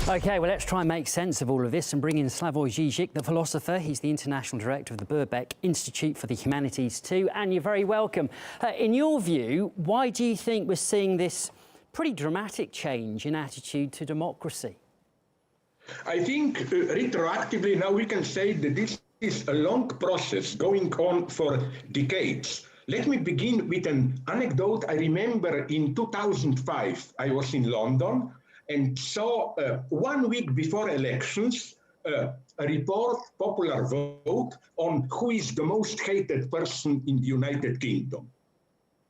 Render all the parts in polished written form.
OK, well, let's try and make sense of all of this and bring in Slavoj Žižek, the philosopher. He's the International Director of the Birkbeck Institute for the Humanities too, and you're very welcome. In your view, why do you think we're seeing this pretty dramatic change in attitude to democracy? I think retroactively now we can say that this is a long process going on for decades. Let me begin with an anecdote. I remember in 2005, I was in London and saw 1 week before elections a report, popular vote, on who is the most hated person in the United Kingdom.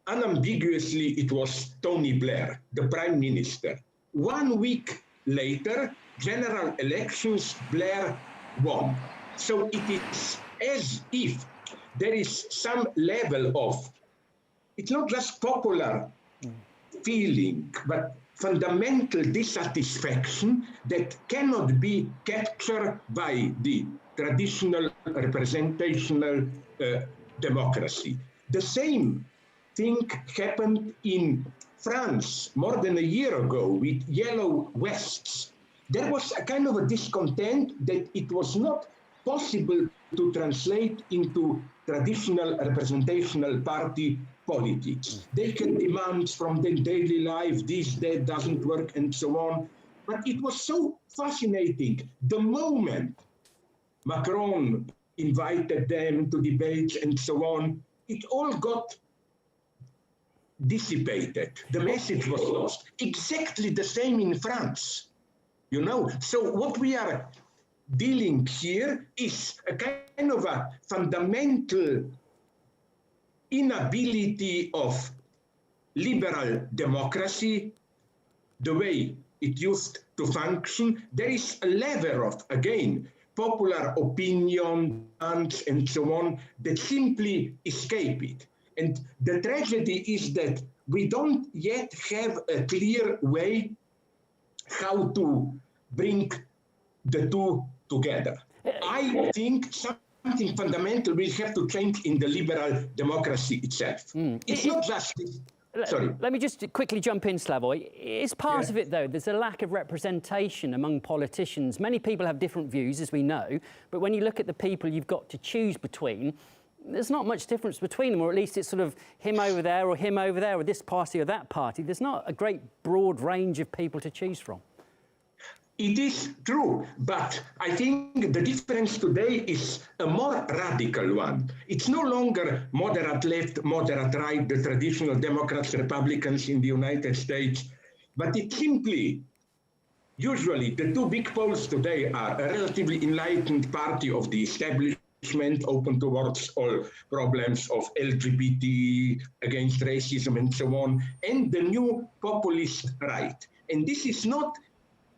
Unambiguously, it was Tony Blair, the Prime Minister. 1 week later, general elections, Blair won. So it is as if there is some level of, it's not just popular feeling, but fundamental dissatisfaction that cannot be captured by the traditional representational democracy. The same thing happened in France more than a year ago with yellow vests. There was a kind of a discontent that it was not possible to translate into traditional representational party politics. They had demands from their daily life, this, that doesn't work, and so on. But it was so fascinating. The moment Macron invited them to debates and so on, it all got dissipated. The message was lost. Exactly the same in France. You know, so what we are dealing here is a kind of a fundamental inability of liberal democracy, the way it used to function. There is a level of, again, popular opinion and so on that simply escape it. And the tragedy is that we don't yet have a clear way how to bring the two together. I think something fundamental will have to change in the liberal democracy itself. It's not just this. Sorry. Let me just quickly jump in, Slavoj. Is part of it, though, there's a lack of representation among politicians. Many people have different views, as we know, but when you look at the people you've got to choose between, there's not much difference between them, or at least it's sort of him over there or this party or that party. There's not a great broad range of people to choose from. It is true, but I think the difference today is a more radical one. It's no longer moderate left, moderate right, the traditional Democrats, Republicans in the United States, but it's simply, usually the two big poles today are a relatively enlightened party of the establishment, open towards all problems of LGBT, against racism and so on, and the new populist right. And this is not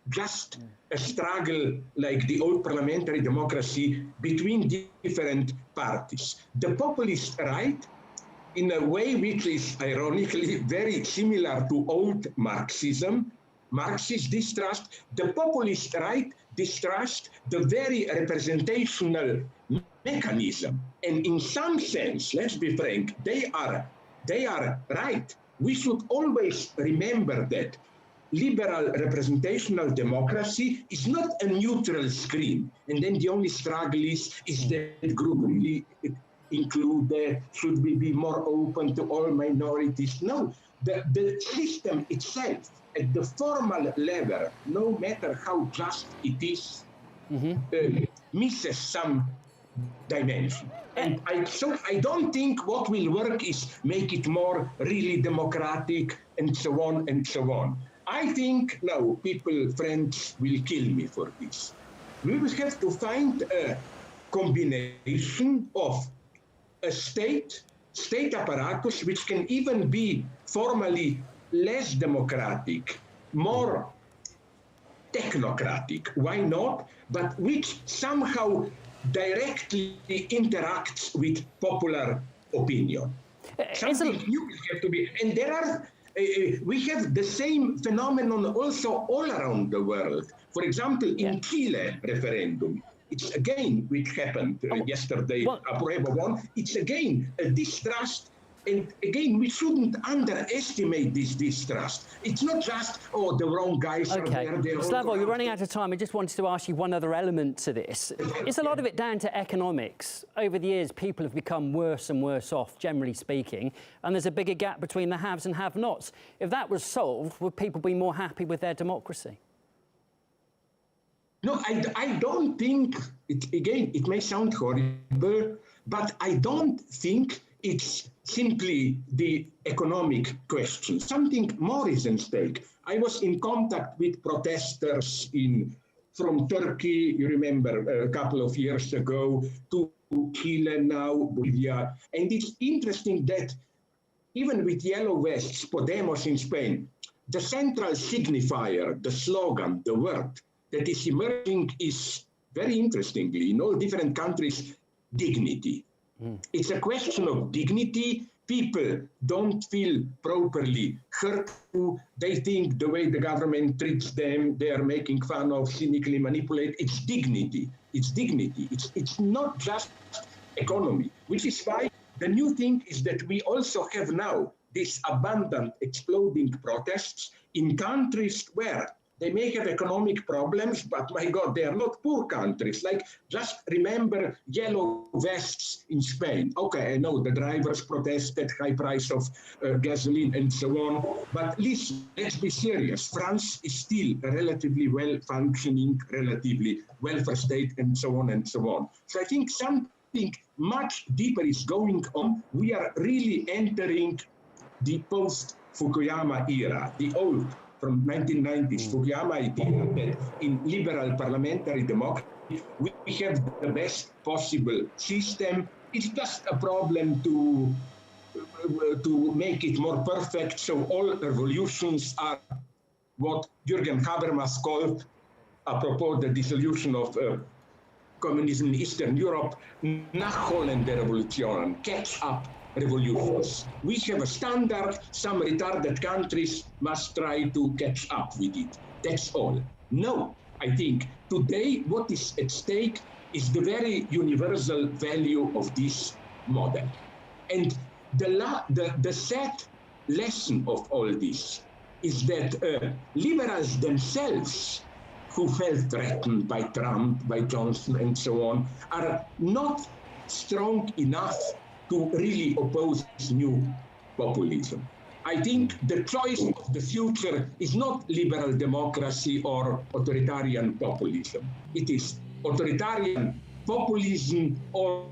just a struggle like the old parliamentary democracy between different parties. The populist right, in a way which is ironically very similar to old Marxism, Marxist distrust, the populist right distrust the very representational mechanism. And in some sense, let's be frank, they are right. We should always remember that liberal representational democracy is not a neutral screen. And then the only struggle is that group really included? Should we be more open to all minorities? No, the system itself at the formal level, no matter how just it is, misses some dimension. And so I don't think what will work is make it more really democratic and so on and so on. I think now people, friends, will kill me for this. We will have to find a combination of a state apparatus, which can even be formally less democratic, more technocratic, why not? But which somehow directly interacts with popular opinion. Something new will have to be, and there are we have the same phenomenon also all around the world. For example, in Chile referendum, it's again, which happened yesterday, Apruebo won, it's again a distrust And again, we shouldn't underestimate this distrust. It's not just, oh, the wrong guys are there. Slavoj, you're running out of time. I just wanted to ask you one other element to this. Is a lot of it down to economics? Over the years, people have become worse and worse off, generally speaking, and there's a bigger gap between the haves and have-nots. If that was solved, would people be more happy with their democracy? No, I don't think, it may sound horrible, but I don't think it's simply the economic question. Something more is at stake. I was in contact with protesters from Turkey, you remember, a couple of years ago, to Chile now, Bolivia. And it's interesting that even with yellow vests, Podemos in Spain, the central signifier, the slogan, the word that is emerging is, very interestingly, in all different countries, dignity. It's a question of dignity. People don't feel properly heard. They think the way the government treats them, they are making fun of, cynically manipulate. It's dignity. It's dignity. It's not just economy, which is why the new thing is that we also have now these abundant, exploding protests in countries where they may have economic problems, but my God, they are not poor countries. Like, just remember yellow vests in Spain. Okay, I know the drivers protested, high price of gasoline and so on. But listen, let's be serious. France is still a relatively well-functioning, relatively welfare state and so on and so on. So I think something much deeper is going on. We are really entering the post-Fukuyama era, the old from 1990s, Fukuyama idea that in liberal parliamentary democracy, we have the best possible system. It's just a problem to make it more perfect, so all revolutions are what Jürgen Habermas called, apropos the dissolution of communism in Eastern Europe, nachholende Revolutionen, catch-up revolutions. We have a standard, some retarded countries must try to catch up with it. That's all. No, I think today what is at stake is the very universal value of this model. And the sad lesson of all this is that liberals themselves, who felt threatened by Trump, by Johnson, and so on, are not strong enough to really oppose new populism. I think the choice of the future is not liberal democracy or authoritarian populism. It is authoritarian populism or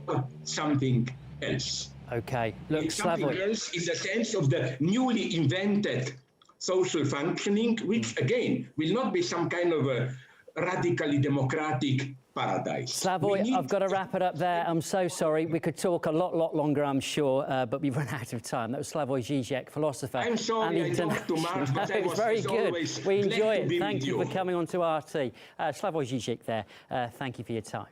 something else. Okay, look, something else in the sense of the newly invented social functioning, which again will not be some kind of a radically democratic paradise. Slavoj, I've got to wrap it up there. I'm so sorry. We could talk a lot longer, I'm sure, but we've run out of time. That was Slavoj Žižek, philosopher. I'm sorry I talked too much, but it was very good. We enjoy it. Thank you for coming on to RT. Slavoj Žižek there. Thank you for your time.